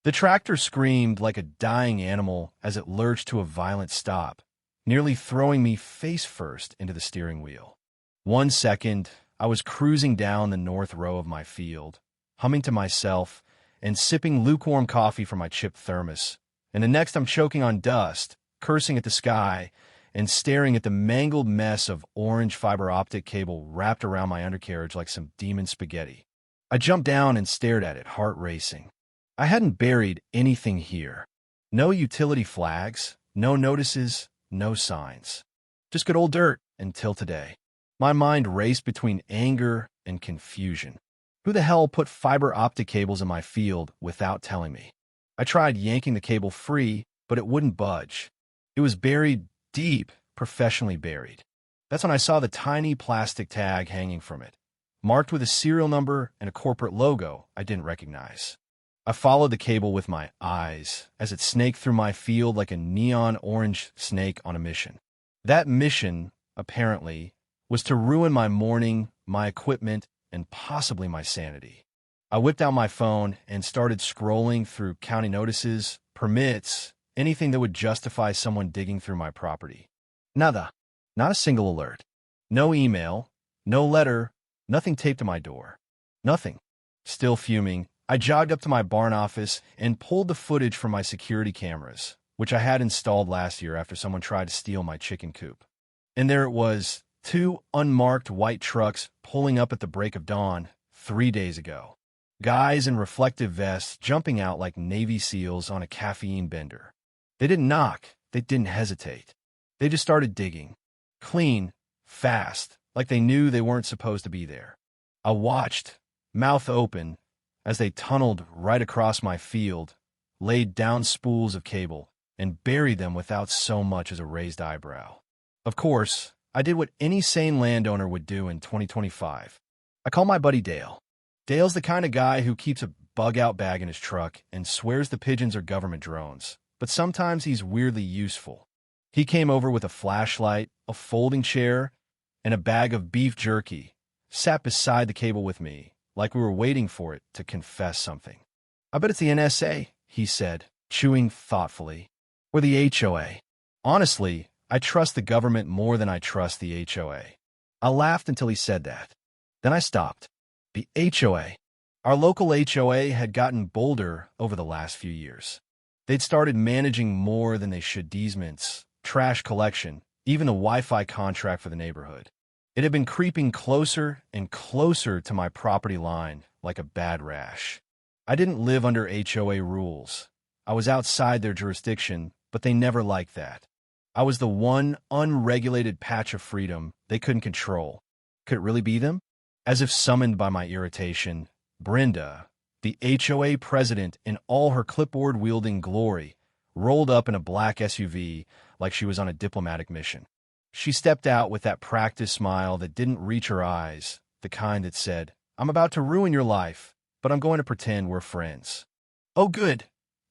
The tractor screamed like a dying animal as it lurched to a violent stop, nearly throwing me face first into the steering wheel. 1 second, I was cruising down the north row of my field, humming to myself and sipping lukewarm coffee from my chipped thermos. And the next, I'm choking on dust, cursing at the sky, and staring at the mangled mess of orange fiber optic cable wrapped around my undercarriage like some demon spaghetti. I jumped down and stared at it, heart racing. I hadn't buried anything here. No utility flags, no notices, no signs. Just good old dirt until today. My mind raced between anger and confusion. Who the hell put fiber optic cables in my field without telling me? I tried yanking the cable free, but it wouldn't budge. It was buried deep, professionally buried. That's when I saw the tiny plastic tag hanging from it, marked with a serial number and a corporate logo I didn't recognize. I followed the cable with my eyes as it snaked through my field like a neon orange snake on a mission. That mission, apparently, was to ruin my morning, my equipment, and possibly my sanity. I whipped out my phone and started scrolling through county notices, permits, anything that would justify someone digging through my property. Nada. Not a single alert. No email, no letter, nothing taped to my door. Nothing. Still fuming, I jogged up to my barn office and pulled the footage from my security cameras, which I had installed last year after someone tried to steal my chicken coop. And there it was, 2 unmarked white trucks pulling up at the break of dawn 3 days ago. Guys in reflective vests jumping out like Navy SEALs on a caffeine bender. They didn't knock. They didn't hesitate. They just started digging. Clean, fast, like they knew they weren't supposed to be there. I watched, mouth open, as they tunneled right across my field, laid down spools of cable, and buried them without so much as a raised eyebrow. Of course, I did what any sane landowner would do in 2025. I called my buddy Dale. Dale's the kind of guy who keeps a bug-out bag in his truck and swears the pigeons are government drones, but sometimes he's weirdly useful. He came over with a flashlight, a folding chair, and a bag of beef jerky, sat beside the cable with me, like we were waiting for it to confess something. I bet it's the NSA, he said, chewing thoughtfully. Or the HOA. Honestly, I trust the government more than I trust the HOA. I laughed until he said that. Then I stopped. The HOA. Our local HOA had gotten bolder over the last few years. They'd started managing more than they should easements, trash collection, even the Wi-Fi contract for the neighborhood. It had been creeping closer and closer to my property line like a bad rash. I didn't live under HOA rules. I was outside their jurisdiction, but they never liked that. I was the one unregulated patch of freedom they couldn't control. Could it really be them? As if summoned by my irritation, Brenda, the HOA president in all her clipboard-wielding glory, rolled up in a black SUV like she was on a diplomatic mission. She stepped out with that practiced smile that didn't reach her eyes, the kind that said, "I'm about to ruin your life, but I'm going to pretend we're friends." "Oh, good.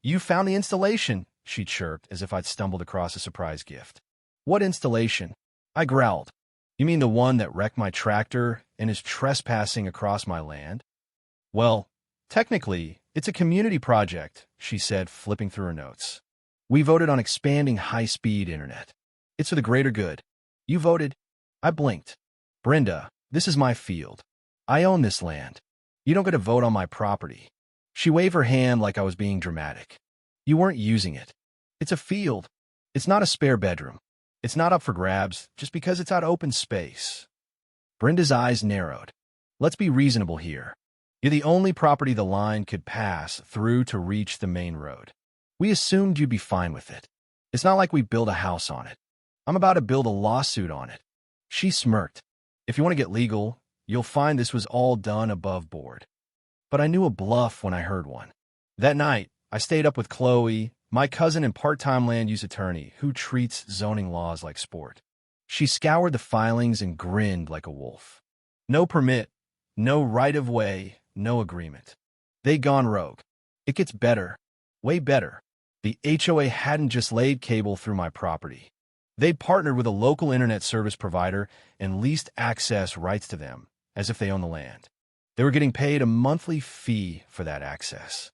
You found the installation," she chirped as if I'd stumbled across a surprise gift. "What installation?" I growled. "You mean the one that wrecked my tractor and is trespassing across my land?" "Well, technically, it's a community project," she said, flipping through her notes. "We voted on expanding high-speed internet. It's for the greater good. You voted." I blinked. "Brenda, this is my field. I own this land. You don't get to vote on my property." She waved her hand like I was being dramatic. "You weren't using it. It's a field. It's not a spare bedroom. It's not up for grabs just because it's out open space." Brenda's eyes narrowed. "Let's be reasonable here. You're the only property the line could pass through to reach the main road. We assumed you'd be fine with it. It's not like we built a house on it. I'm about to build a lawsuit on it." She smirked. "If you want to get legal, you'll find this was all done above board." But I knew a bluff when I heard one. That night, I stayed up with Chloe, my cousin and part-time land use attorney who treats zoning laws like sport. She scoured the filings and grinned like a wolf. No permit, no right-of-way, no agreement. They'd gone rogue. It gets better, way better. The HOA hadn't just laid cable through my property. They'd partnered with a local internet service provider and leased access rights to them, as if they owned the land. They were getting paid a monthly fee for that access.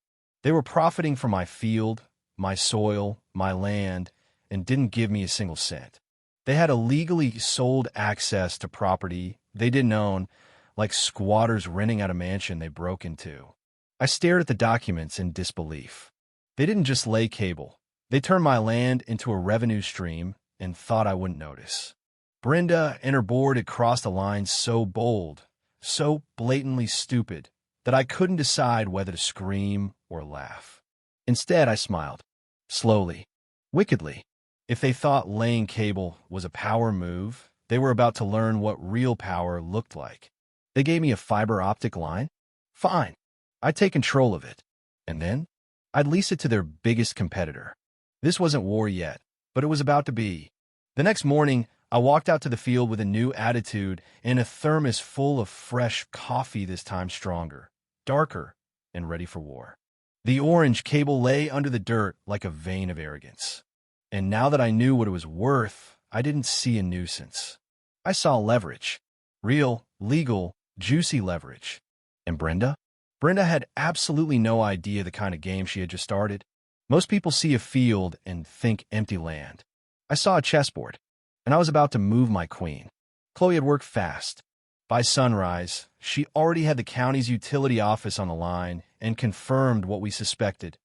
They were profiting from my field, my soil, my land, and didn't give me a single cent. They had illegally sold access to property they didn't own, like squatters renting out a mansion they broke into. I stared at the documents in disbelief. They didn't just lay cable. They turned my land into a revenue stream and thought I wouldn't notice. Brenda and her board had crossed a line so bold, so blatantly stupid, that I couldn't decide whether to scream or laugh. Instead, I smiled. Slowly. Wickedly. If they thought laying cable was a power move, they were about to learn what real power looked like. They gave me a fiber optic line? Fine. I'd take control of it. And then, I'd lease it to their biggest competitor. This wasn't war yet, but it was about to be. The next morning, I walked out to the field with a new attitude and a thermos full of fresh coffee, this time stronger, darker, and ready for war. The orange cable lay under the dirt like a vein of arrogance. And now that I knew what it was worth, I didn't see a nuisance. I saw leverage. Real, legal, juicy leverage. And Brenda? Brenda had absolutely no idea the kind of game she had just started. Most people see a field and think empty land. I saw a chessboard, and I was about to move my queen. Chloe had worked fast. By sunrise, she already had the county's utility office on the line and confirmed what we suspected.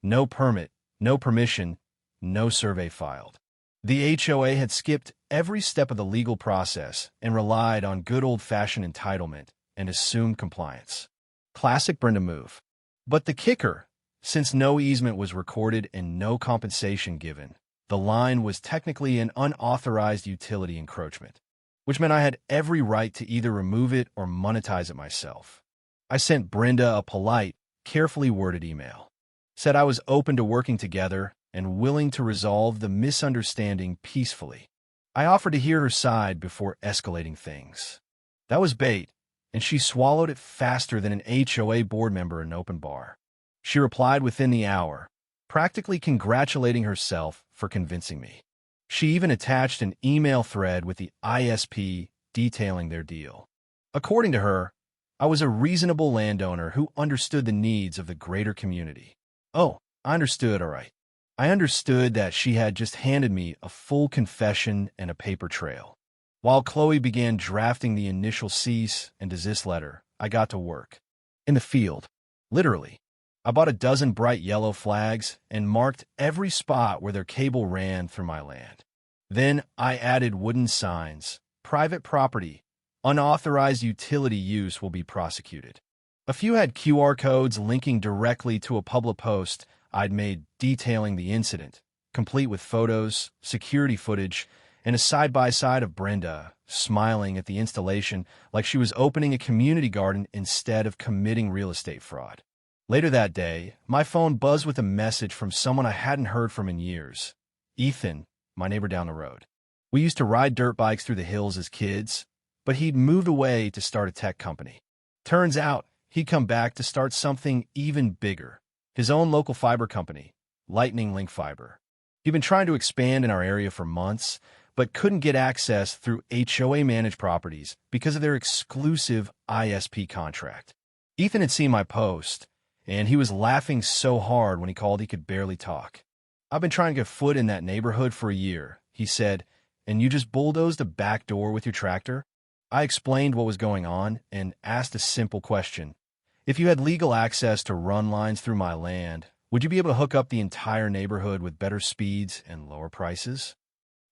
No permit, no permission, no survey filed. The HOA had skipped every step of the legal process and relied on good old-fashioned entitlement and assumed compliance. Classic Brenda move. But the kicker, since no easement was recorded and no compensation given, the line was technically an unauthorized utility encroachment, which meant I had every right to either remove it or monetize it myself. I sent Brenda a polite, carefully worded email. Said I was open to working together and willing to resolve the misunderstanding peacefully. I offered to hear her side before escalating things. That was bait, and she swallowed it faster than an HOA board member in an open bar. She replied within the hour, practically congratulating herself for convincing me. She even attached an email thread with the ISP detailing their deal. According to her, I was a reasonable landowner who understood the needs of the greater community. Oh, I understood, all right. I understood that she had just handed me a full confession and a paper trail. While Chloe began drafting the initial cease and desist letter, I got to work. In the field. Literally. I bought a dozen bright yellow flags and marked every spot where their cable ran through my land. Then I added wooden signs. Private property. Unauthorized utility use will be prosecuted. A few had QR codes linking directly to a public post I'd made detailing the incident, complete with photos, security footage, and a side-by-side of Brenda smiling at the installation like she was opening a community garden instead of committing real estate fraud. Later that day, my phone buzzed with a message from someone I hadn't heard from in years. Ethan, my neighbor down the road. We used to ride dirt bikes through the hills as kids, but he'd moved away to start a tech company. Turns out, he'd come back to start something even bigger. His own local fiber company, Lightning Link Fiber. He'd been trying to expand in our area for months, but couldn't get access through HOA-managed properties because of their exclusive ISP contract. Ethan had seen my post, and he was laughing so hard when he called he could barely talk. I've been trying to get foot in that neighborhood for a year, he said, and you just bulldozed a back door with your tractor? I explained what was going on and asked a simple question. If you had legal access to run lines through my land, would you be able to hook up the entire neighborhood with better speeds and lower prices?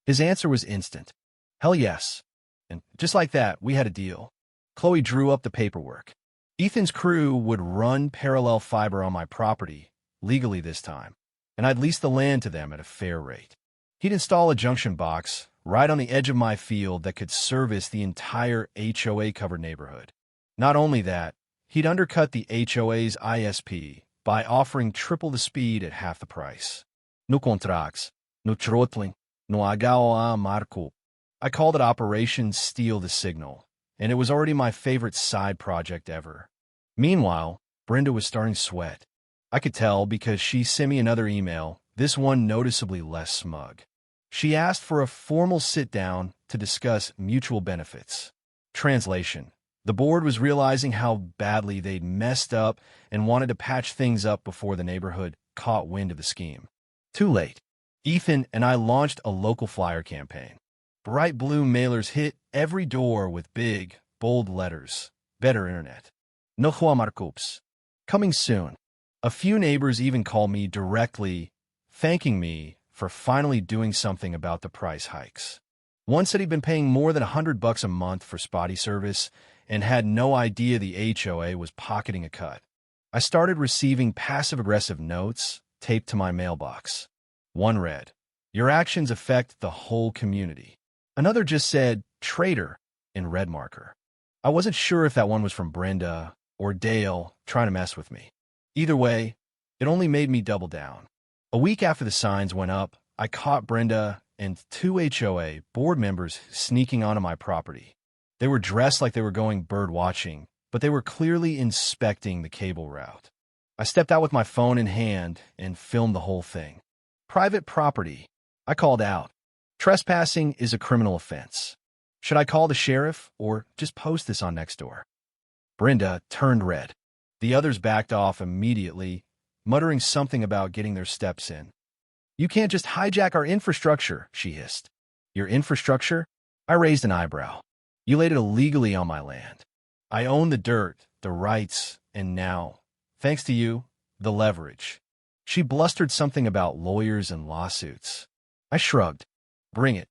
His answer was instant. Hell yes. And just like that, we had a deal. Chloe drew up the paperwork. Ethan's crew would run parallel fiber on my property, legally this time, and I'd lease the land to them at a fair rate. He'd install a junction box right on the edge of my field that could service the entire HOA-covered neighborhood. Not only that, he'd undercut the HOA's ISP by offering triple the speed at half the price. No contracts, no throttling, no agawa marco. I called it Operation Steal the Signal, and it was already my favorite side project ever. Meanwhile, Brenda was starting to sweat. I could tell because she sent me another email, this one noticeably less smug. She asked for a formal sit-down to discuss mutual benefits. Translation: The board was realizing how badly they'd messed up and wanted to patch things up before the neighborhood caught wind of the scheme. Too late. Ethan and I launched a local flyer campaign. Bright blue mailers hit every door with big, bold letters. Better internet. No HOA markups. Coming soon. A few neighbors even called me directly, thanking me for finally doing something about the price hikes. One said he'd been paying more than $100 a month for spotty service and had no idea the HOA was pocketing a cut. I started receiving passive-aggressive notes taped to my mailbox. One read, "Your actions affect the whole community." Another just said, "Traitor," in red marker. I wasn't sure if that one was from Brenda or Dale trying to mess with me. Either way, it only made me double down. A week after the signs went up, I caught Brenda and 2 HOA board members sneaking onto my property. They were dressed like they were going bird watching, but they were clearly inspecting the cable route. I stepped out with my phone in hand and filmed the whole thing. "Private property," I called out. "Trespassing is a criminal offense. Should I call the sheriff or just post this on Nextdoor?" Brenda turned red. The others backed off immediately, muttering something about getting their steps in. "You can't just hijack our infrastructure," she hissed. "Your infrastructure?" I raised an eyebrow. "You laid it illegally on my land. I own the dirt, the rights, and now, thanks to you, the leverage." She blustered something about lawyers and lawsuits. I shrugged. "Bring it.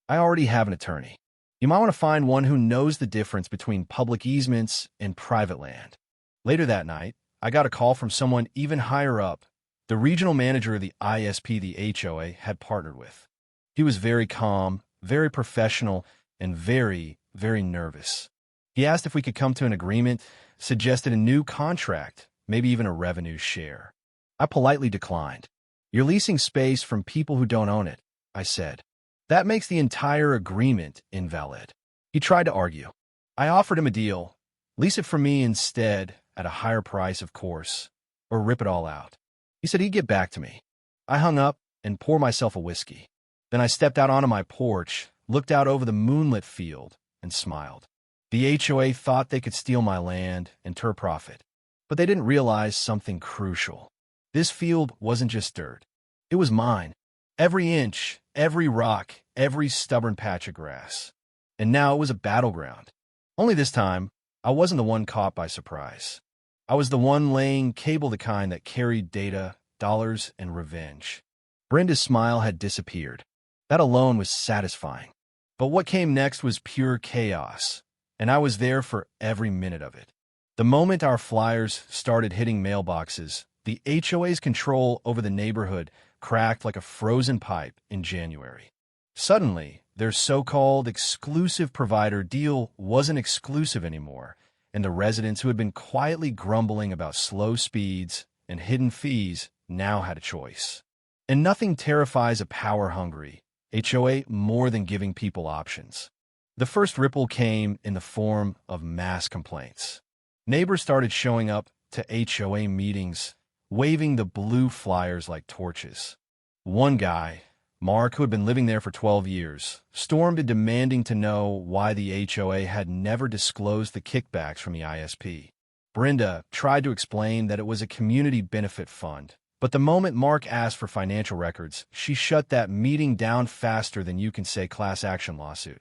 I already have an attorney. You might want to find one who knows the difference between public easements and private land." Later that night, I got a call from someone even higher up, the regional manager of the ISP the HOA had partnered with. He was very calm, very professional, and very, very nervous. He asked if we could come to an agreement, suggested a new contract, maybe even a revenue share. I politely declined. "You're leasing space from people who don't own it," I said. "That makes the entire agreement invalid." He tried to argue. I offered him a deal. Lease it from me instead, at a higher price, of course, or rip it all out. He said he'd get back to me. I hung up and poured myself a whiskey. Then I stepped out onto my porch, looked out over the moonlit field, and smiled. The HOA thought they could steal my land and turn profit, but they didn't realize something crucial. This field wasn't just dirt. It was mine. Every inch, every rock, every stubborn patch of grass. And now it was a battleground. Only this time, I wasn't the one caught by surprise. I was the one laying cable, the kind that carried data, dollars, and revenge. Brenda's smile had disappeared. That alone was satisfying. But what came next was pure chaos, and I was there for every minute of it. The moment our flyers started hitting mailboxes, the HOA's control over the neighborhood cracked like a frozen pipe in January. Suddenly, their so-called exclusive provider deal wasn't exclusive anymore, and the residents who had been quietly grumbling about slow speeds and hidden fees now had a choice. And nothing terrifies a power-hungry HOA more than giving people options. The first ripple came in the form of mass complaints. Neighbors started showing up to HOA meetings, waving the blue flyers like torches. One guy, Mark, who had been living there for 12 years, stormed in demanding to know why the HOA had never disclosed the kickbacks from the ISP. Brenda tried to explain that it was a community benefit fund, but the moment Mark asked for financial records, she shut that meeting down faster than you can say class action lawsuit.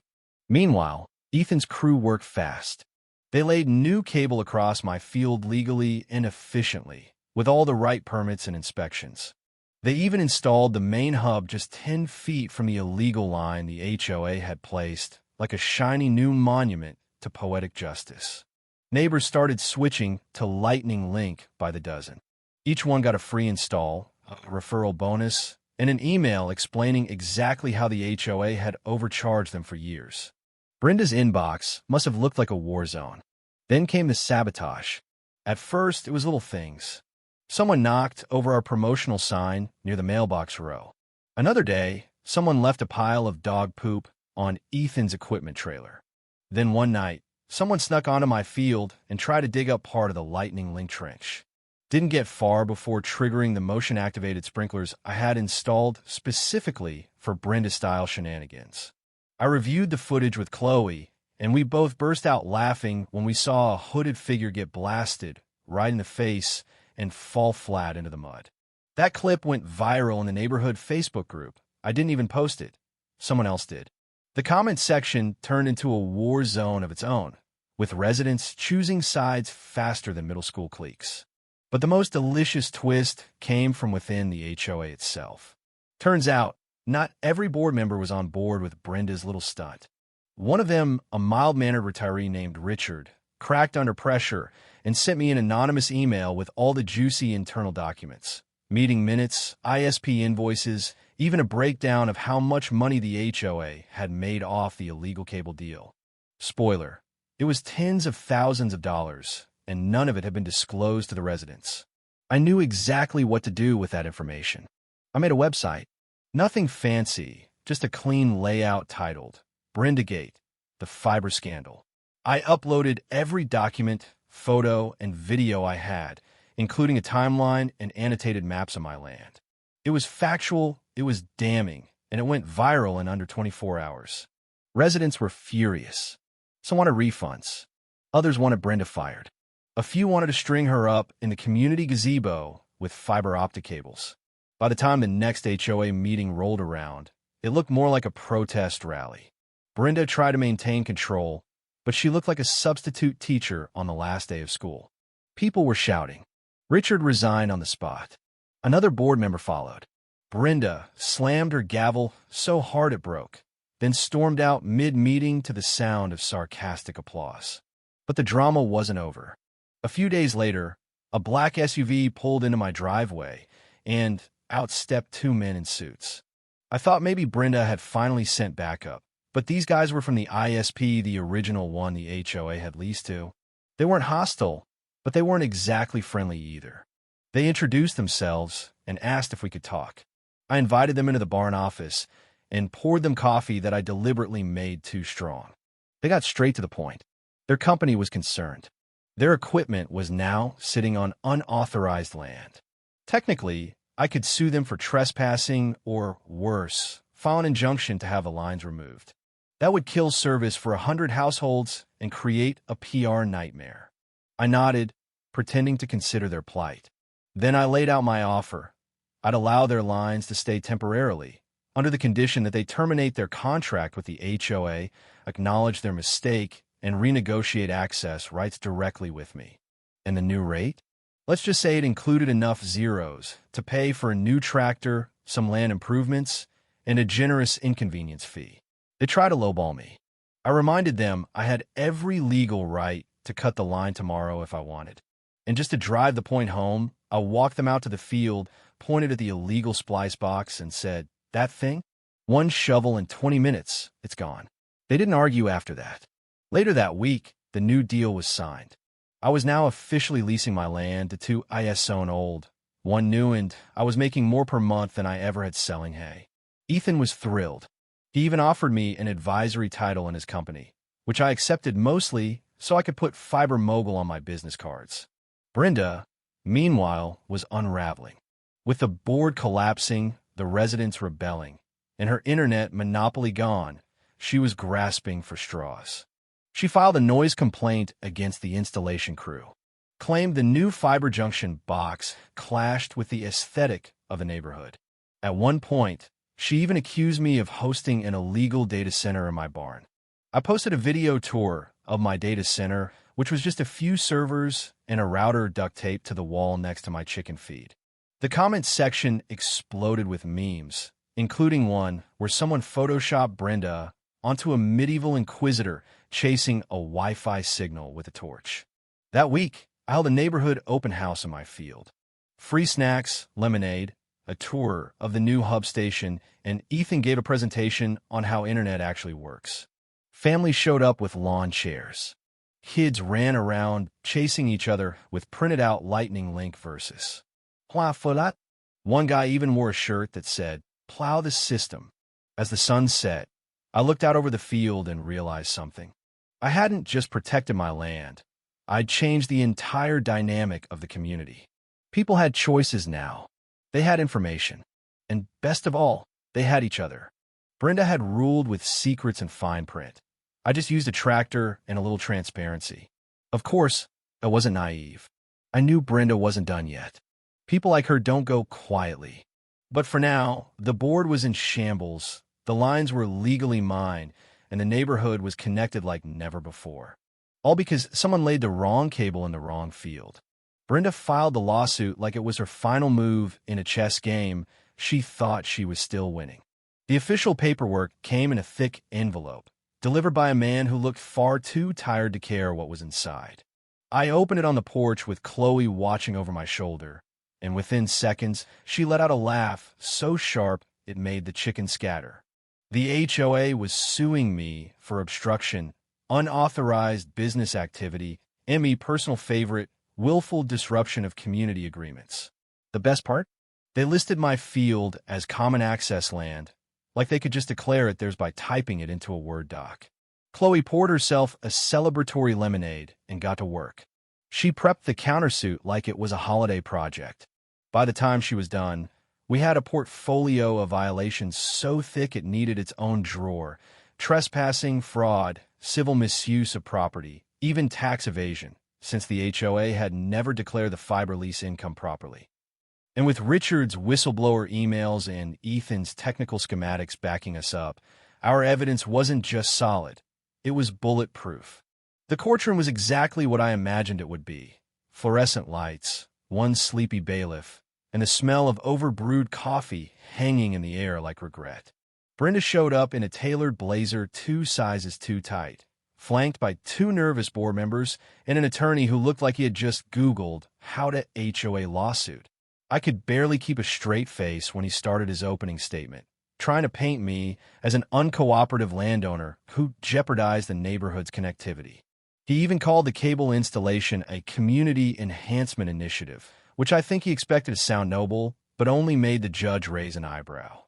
Meanwhile, Ethan's crew worked fast. They laid new cable across my field legally and efficiently, with all the right permits and inspections. They even installed the main hub just 10 feet from the illegal line the HOA had placed, like a shiny new monument to poetic justice. Neighbors started switching to Lightning Link by the dozen. Each one got a free install, a referral bonus, and an email explaining exactly how the HOA had overcharged them for years. Brenda's inbox must have looked like a war zone. Then came the sabotage. At first, it was little things. Someone knocked over our promotional sign near the mailbox row. Another day, someone left a pile of dog poop on Ethan's equipment trailer. Then one night, someone snuck onto my field and tried to dig up part of the Lightning Link trench. Didn't get far before triggering the motion-activated sprinklers I had installed specifically for Brenda-style shenanigans. I reviewed the footage with Chloe, and we both burst out laughing when we saw a hooded figure get blasted right in the face and fall flat into the mud. That clip went viral in the neighborhood Facebook group. I didn't even post it. Someone else did. The comment section turned into a war zone of its own, with residents choosing sides faster than middle school cliques. But the most delicious twist came from within the HOA itself. Turns out, not every board member was on board with Brenda's little stunt. One of them, a mild-mannered retiree named Richard, cracked under pressure and sent me an anonymous email with all the juicy internal documents, meeting minutes, ISP invoices, even a breakdown of how much money the HOA had made off the illegal cable deal. Spoiler, it was tens of thousands of dollars, and none of it had been disclosed to the residents. I knew exactly what to do with that information. I made a website. Nothing fancy, just a clean layout titled Brendagate, the Fiber Scandal. I uploaded every document, photo, and video I had, including a timeline and annotated maps of my land. It was factual, it was damning, and it went viral in under 24 hours. Residents were furious. Some wanted refunds. Others wanted Brenda fired. A few wanted to string her up in the community gazebo with fiber optic cables. By the time the next HOA meeting rolled around, it looked more like a protest rally. Brenda tried to maintain control, but she looked like a substitute teacher on the last day of school. People were shouting. Richard resigned on the spot. Another board member followed. Brenda slammed her gavel so hard it broke, then stormed out mid-meeting to the sound of sarcastic applause. But the drama wasn't over. A few days later, a black SUV pulled into my driveway, and out stepped two men in suits. I thought maybe Brenda had finally sent backup, but these guys were from the ISP, the original one the HOA had leased to. They weren't hostile, but they weren't exactly friendly either. They introduced themselves and asked if we could talk. I invited them into the barn office and poured them coffee that I deliberately made too strong. They got straight to the point. Their company was concerned. Their equipment was now sitting on unauthorized land. Technically, I could sue them for trespassing or, worse, file an injunction to have the lines removed. That would kill service for 100 households and create a PR nightmare. I nodded, pretending to consider their plight. Then I laid out my offer. I'd allow their lines to stay temporarily, under the condition that they terminate their contract with the HOA, acknowledge their mistake, and renegotiate access rights directly with me. And the new rate? Let's just say it included enough zeros to pay for a new tractor, some land improvements, and a generous inconvenience fee. They tried to lowball me. I reminded them I had every legal right to cut the line tomorrow if I wanted. And just to drive the point home, I walked them out to the field, pointed at the illegal splice box, and said, "That thing? One shovel in 20 minutes, it's gone." They didn't argue after that. Later that week, the new deal was signed. I was now officially leasing my land to two ISO-owned, one new, and I was making more per month than I ever had selling hay. Ethan was thrilled. He even offered me an advisory title in his company, which I accepted mostly so I could put Fiber Mogul on my business cards. Brenda, meanwhile, was unraveling. With the board collapsing, the residents rebelling, and her internet monopoly gone, she was grasping for straws. She filed a noise complaint against the installation crew, claimed the new fiber junction box clashed with the aesthetic of the neighborhood. At one point, she even accused me of hosting an illegal data center in my barn. I posted a video tour of my data center, which was just a few servers and a router duct taped to the wall next to my chicken feed. The comments section exploded with memes, including one where someone photoshopped Brenda onto a medieval inquisitor chasing a Wi-Fi signal with a torch. That week, I held a neighborhood open house in my field. Free snacks, lemonade, a tour of the new hub station, and Ethan gave a presentation on how internet actually works. Families showed up with lawn chairs. Kids ran around chasing each other with printed-out lightning link verses. One guy even wore a shirt that said, "Plow the system." As the sun set, I looked out over the field and realized something. I hadn't just protected my land. I'd changed the entire dynamic of the community. People had choices now. They had information. And best of all, they had each other. Brenda had ruled with secrets and fine print. I just used a tractor and a little transparency. Of course, I wasn't naive. I knew Brenda wasn't done yet. People like her don't go quietly. But for now, the board was in shambles, the lines were legally mine, and the neighborhood was connected like never before. All because someone laid the wrong cable in the wrong field. Brenda filed the lawsuit like it was her final move in a chess game she thought she was still winning. The official paperwork came in a thick envelope, delivered by a man who looked far too tired to care what was inside. I opened it on the porch with Chloe watching over my shoulder, and within seconds, she let out a laugh so sharp it made the chicken scatter. The HOA was suing me for obstruction, unauthorized business activity, and me personal favorite, willful disruption of community agreements. The best part? They listed my field as common access land, like they could just declare it theirs by typing it into a Word doc. Chloe poured herself a celebratory lemonade and got to work. She prepped the countersuit like it was a holiday project. By the time she was done, we had a portfolio of violations so thick it needed its own drawer: trespassing, fraud, civil misuse of property, even tax evasion, since the HOA had never declared the fiber lease income properly. And with Richard's whistleblower emails and Ethan's technical schematics backing us up, our evidence wasn't just solid, it was bulletproof. The courtroom was exactly what I imagined it would be: fluorescent lights, one sleepy bailiff, and the smell of overbrewed coffee hanging in the air like regret. Brenda showed up in a tailored blazer 2 sizes too tight, flanked by 2 nervous board members and an attorney who looked like he had just Googled how to HOA lawsuit. I could barely keep a straight face when he started his opening statement, trying to paint me as an uncooperative landowner who jeopardized the neighborhood's connectivity. He even called the cable installation a community enhancement initiative, which I think he expected to sound noble, but only made the judge raise an eyebrow.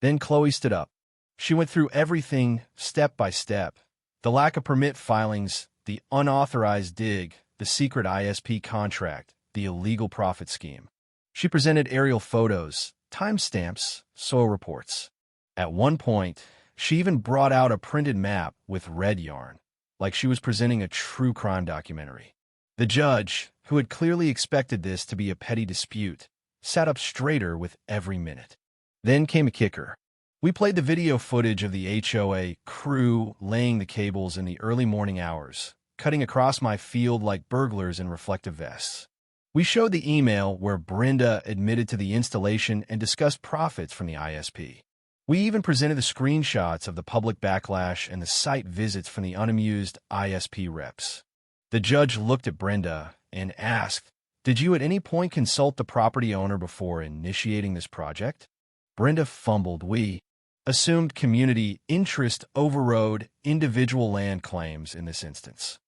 Then Chloe stood up. She went through everything step by step: the lack of permit filings, the unauthorized dig, the secret ISP contract, the illegal profit scheme. She presented aerial photos, timestamps, soil reports. At one point, she even brought out a printed map with red yarn, like she was presenting a true crime documentary. The judge, who had clearly expected this to be a petty dispute, sat up straighter with every minute. Then came a kicker. We played the video footage of the HOA crew laying the cables in the early morning hours, cutting across my field like burglars in reflective vests. We showed the email where Brenda admitted to the installation and discussed profits from the ISP. We even presented the screenshots of the public backlash and the site visits from the unamused ISP reps. The judge looked at Brenda and asked, "Did you at any point consult the property owner before initiating this project?" Brenda fumbled. We assumed community interest overrode individual land claims in this instance.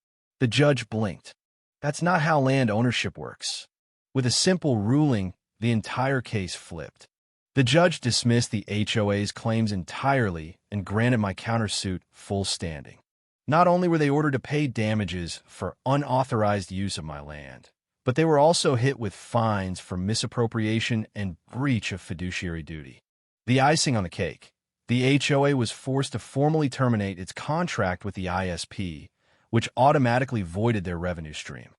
The judge blinked. That's not how land ownership works. With a simple ruling, the entire case flipped. The judge dismissed the HOA's claims entirely and granted my countersuit full standing. Not only were they ordered to pay damages for unauthorized use of my land, but they were also hit with fines for misappropriation and breach of fiduciary duty. The icing on the cake: the HOA was forced to formally terminate its contract with the ISP, which automatically voided their revenue stream.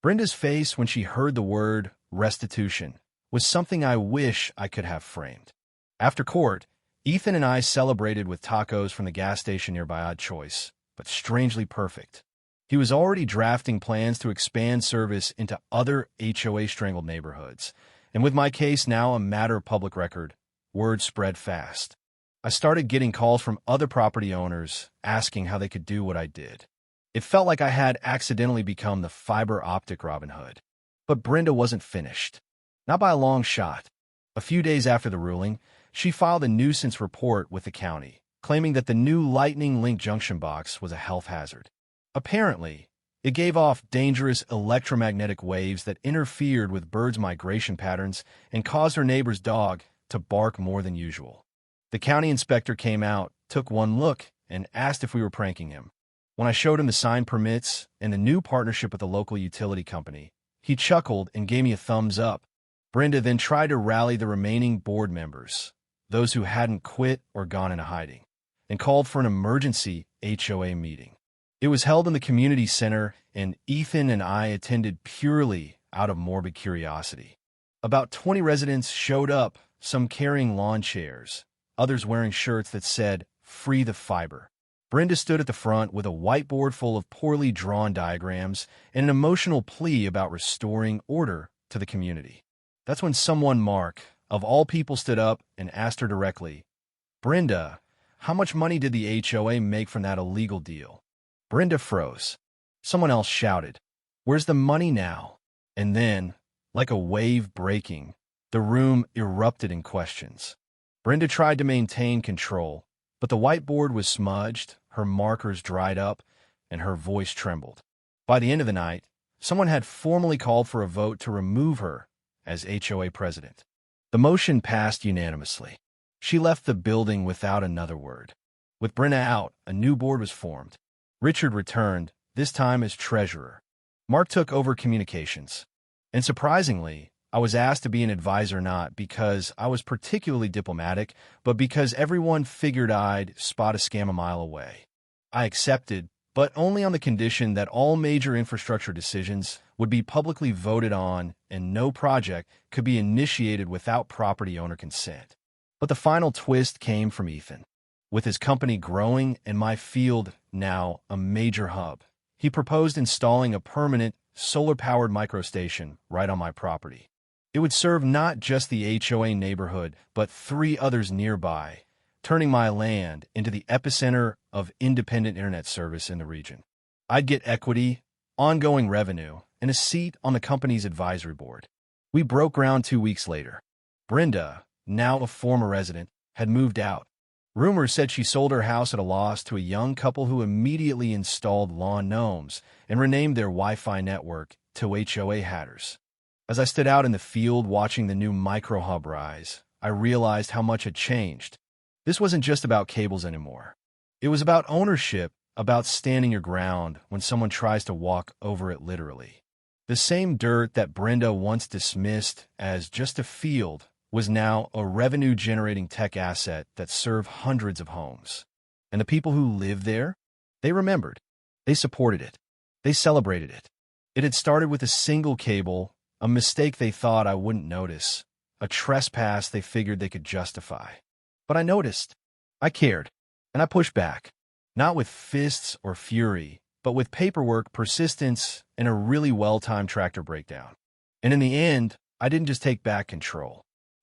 Brenda's face when she heard the word restitution was something I wish I could have framed. After court, Ethan and I celebrated with tacos from the gas station nearby. Odd choice, but strangely perfect. He was already drafting plans to expand service into other HOA-strangled neighborhoods, and with my case now a matter of public record, word spread fast. I started getting calls from other property owners asking how they could do what I did. It felt like I had accidentally become the fiber optic Robin Hood. But Brenda wasn't finished. Not by a long shot. A few days after the ruling, she filed a nuisance report with the county, claiming that the new lightning link junction box was a health hazard. Apparently, it gave off dangerous electromagnetic waves that interfered with birds' migration patterns and caused her neighbor's dog to bark more than usual. The county inspector came out, took one look, and asked if we were pranking him. When I showed him the signed permits and the new partnership with the local utility company, he chuckled and gave me a thumbs up. Brenda then tried to rally the remaining board members, those who hadn't quit or gone into hiding, and called for an emergency HOA meeting. It was held in the community center, and Ethan and I attended purely out of morbid curiosity. About 20 residents showed up, some carrying lawn chairs, others wearing shirts that said, "Free the fiber." Brenda stood at the front with a whiteboard full of poorly drawn diagrams and an emotional plea about restoring order to the community. That's when someone, Mark, of all people, stood up and asked her directly, "Brenda, how much money did the HOA make from that illegal deal?" Brenda froze. Someone else shouted, "Where's the money now?" And then, like a wave breaking, the room erupted in questions. Brenda tried to maintain control, but the whiteboard was smudged, her markers dried up, and her voice trembled. By the end of the night, someone had formally called for a vote to remove her as HOA president. The motion passed unanimously. She left the building without another word. With Brenda out, a new board was formed. Richard returned, this time as treasurer. Mark took over communications. And surprisingly, I was asked to be an advisor not because I was particularly diplomatic, but because everyone figured I'd spot a scam a mile away. I accepted, but only on the condition that all major infrastructure decisions would be publicly voted on and no project could be initiated without property owner consent. But the final twist came from Ethan. With his company growing and my field now a major hub, he proposed installing a permanent, solar-powered microstation right on my property. It would serve not just the HOA neighborhood, but 3 others nearby, turning my land into the epicenter of independent internet service in the region. I'd get equity, ongoing revenue, and a seat on the company's advisory board. We broke ground 2 weeks later. Brenda, now a former resident, had moved out. Rumors said she sold her house at a loss to a young couple who immediately installed lawn gnomes and renamed their Wi-Fi network to HOA Hatters. As I stood out in the field watching the new micro-hub rise, I realized how much had changed. This wasn't just about cables anymore. It was about ownership, about standing your ground when someone tries to walk over it literally. The same dirt that Brenda once dismissed as just a field was now a revenue-generating tech asset that served hundreds of homes. And the people who lived there, they remembered. They supported it. They celebrated it. It had started with a single cable, a mistake they thought I wouldn't notice, a trespass they figured they could justify. But I noticed. I cared. And I pushed back. Not with fists or fury, but with paperwork, persistence, and a really well-timed tractor breakdown. And in the end, I didn't just take back control.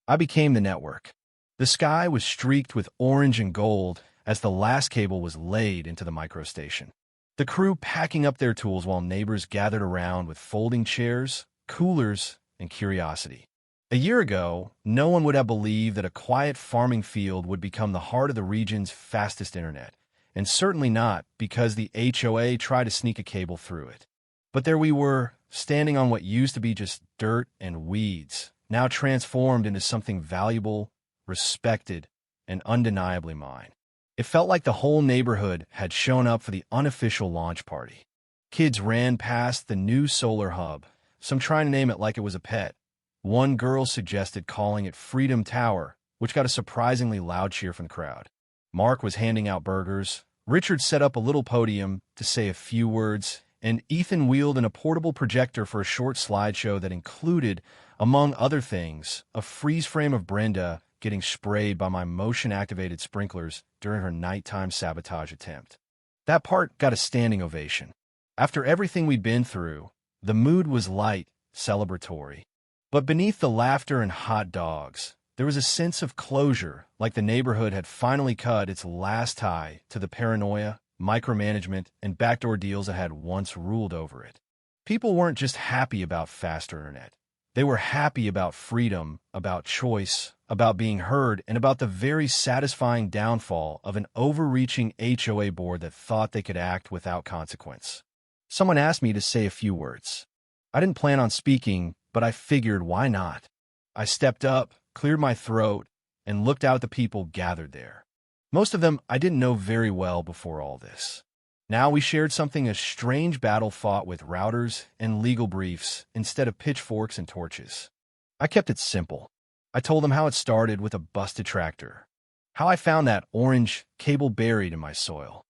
I became the network. The sky was streaked with orange and gold as the last cable was laid into the microstation. The crew packing up their tools while neighbors gathered around with folding chairs, coolers, and curiosity. A year ago, no one would have believed that a quiet farming field would become the heart of the region's fastest internet, and certainly not because the HOA tried to sneak a cable through it. But there we were, standing on what used to be just dirt and weeds, now transformed into something valuable, respected, and undeniably mine. It felt like the whole neighborhood had shown up for the unofficial launch party. Kids ran past the new solar hub, some trying to name it like it was a pet. One girl suggested calling it Freedom Tower, which got a surprisingly loud cheer from the crowd. Mark was handing out burgers. Richard set up a little podium to say a few words, and Ethan wheeled in a portable projector for a short slideshow that included, among other things, a freeze frame of Brenda getting sprayed by my motion-activated sprinklers during her nighttime sabotage attempt. That part got a standing ovation. After everything we'd been through, the mood was light, celebratory. But beneath the laughter and hot dogs, there was a sense of closure, like the neighborhood had finally cut its last tie to the paranoia, micromanagement, and backdoor deals that had once ruled over it. People weren't just happy about faster internet. They were happy about freedom, about choice, about being heard, and about the very satisfying downfall of an overreaching HOA board that thought they could act without consequence. Someone asked me to say a few words. I didn't plan on speaking, but I figured why not? I stepped up, cleared my throat, and looked out at the people gathered there. Most of them I didn't know very well before all this. Now we shared something a strange battle fought with routers and legal briefs instead of pitchforks and torches. I kept it simple. I told them how it started with a busted tractor, how I found that orange cable buried in my soil,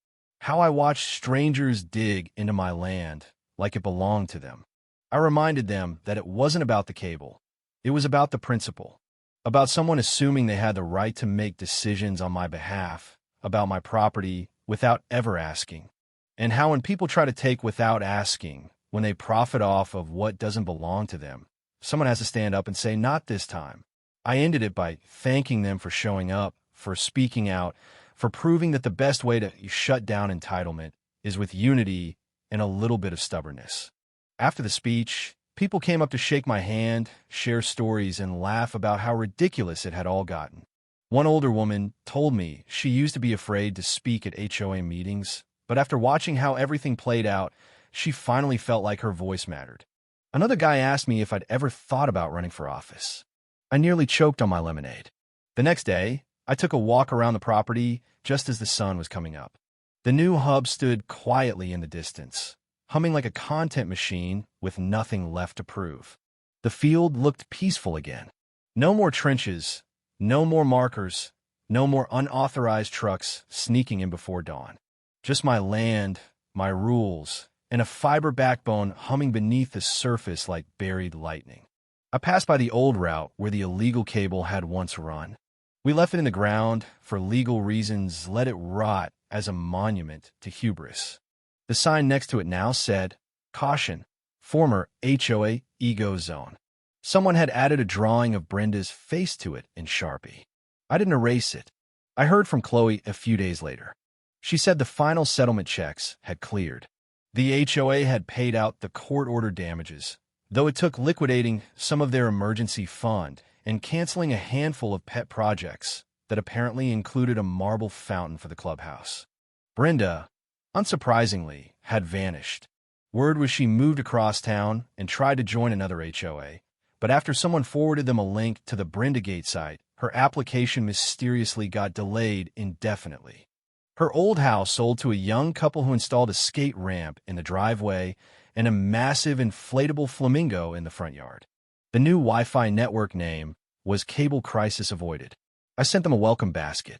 how I watched strangers dig into my land like it belonged to them. I reminded them that it wasn't about the cable. It was about the principle, about someone assuming they had the right to make decisions on my behalf, about my property without ever asking, and how when people try to take without asking, when they profit off of what doesn't belong to them, someone has to stand up and say, "Not this time." I ended it by thanking them for showing up, for speaking out, for proving that the best way to shut down entitlement is with unity and a little bit of stubbornness. After the speech, people came up to shake my hand, share stories, and laugh about how ridiculous it had all gotten. One older woman told me she used to be afraid to speak at HOA meetings, but after watching how everything played out, she finally felt like her voice mattered. Another guy asked me if I'd ever thought about running for office. I nearly choked on my lemonade. The next day, I took a walk around the property just as the sun was coming up. The new hub stood quietly in the distance, humming like a content machine with nothing left to prove. The field looked peaceful again. No more trenches, no more markers, no more unauthorized trucks sneaking in before dawn. Just my land, my rules, and a fiber backbone humming beneath the surface like buried lightning. I passed by the old route where the illegal cable had once run. We left it in the ground, for legal reasons, let it rot as a monument to hubris. The sign next to it now said, "Caution, former HOA ego zone." Someone had added a drawing of Brenda's face to it in Sharpie. I didn't erase it. I heard from Chloe a few days later. She said the final settlement checks had cleared. The HOA had paid out the court-ordered damages, though it took liquidating some of their emergency fund and canceling a handful of pet projects that apparently included a marble fountain for the clubhouse. Brenda, unsurprisingly, had vanished. Word was she moved across town and tried to join another HOA, but after someone forwarded them a link to the Brendagate site, her application mysteriously got delayed indefinitely. Her old house sold to a young couple who installed a skate ramp in the driveway and a massive inflatable flamingo in the front yard. The new Wi-Fi network name was Cable Crisis Avoided. I sent them a welcome basket.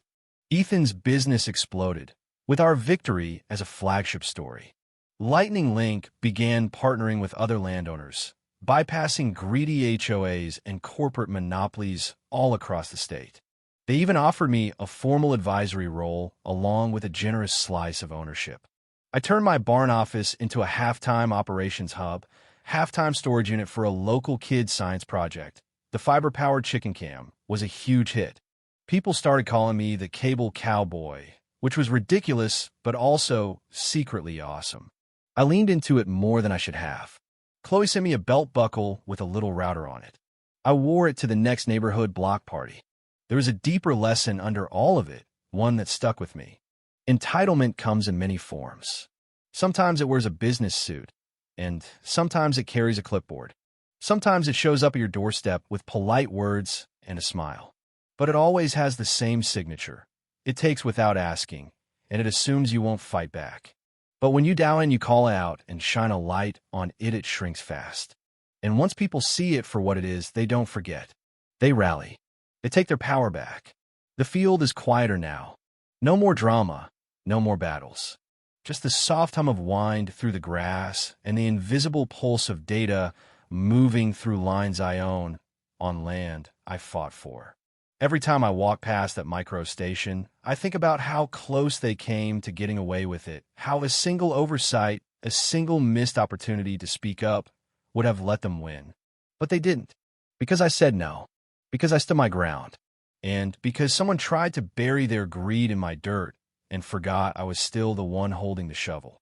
Ethan's business exploded, with our victory as a flagship story. Lightning Link began partnering with other landowners, bypassing greedy HOAs and corporate monopolies all across the state. They even offered me a formal advisory role along with a generous slice of ownership. I turned my barn office into a half-time operations hub, half-time storage unit for a local kids' science project. The fiber-powered chicken cam was a huge hit. People started calling me the cable cowboy, which was ridiculous but also secretly awesome. I leaned into it more than I should have. Chloe sent me a belt buckle with a little router on it. I wore it to the next neighborhood block party. There was a deeper lesson under all of it, one that stuck with me. Entitlement comes in many forms. Sometimes it wears a business suit, and sometimes it carries a clipboard. Sometimes it shows up at your doorstep with polite words and a smile. But it always has the same signature. It takes without asking, and it assumes you won't fight back. But when you dial in, you call out and shine a light on it, it shrinks fast. And once people see it for what it is, they don't forget. They rally. They take their power back. The field is quieter now. No more drama, no more battles. Just the soft hum of wind through the grass and the invisible pulse of data moving through lines I own on land I fought for. Every time I walk past that micro station, I think about how close they came to getting away with it, how a single oversight, a single missed opportunity to speak up would have let them win. But they didn't, because I said no, because I stood my ground, and because someone tried to bury their greed in my dirt and forgot I was still the one holding the shovel.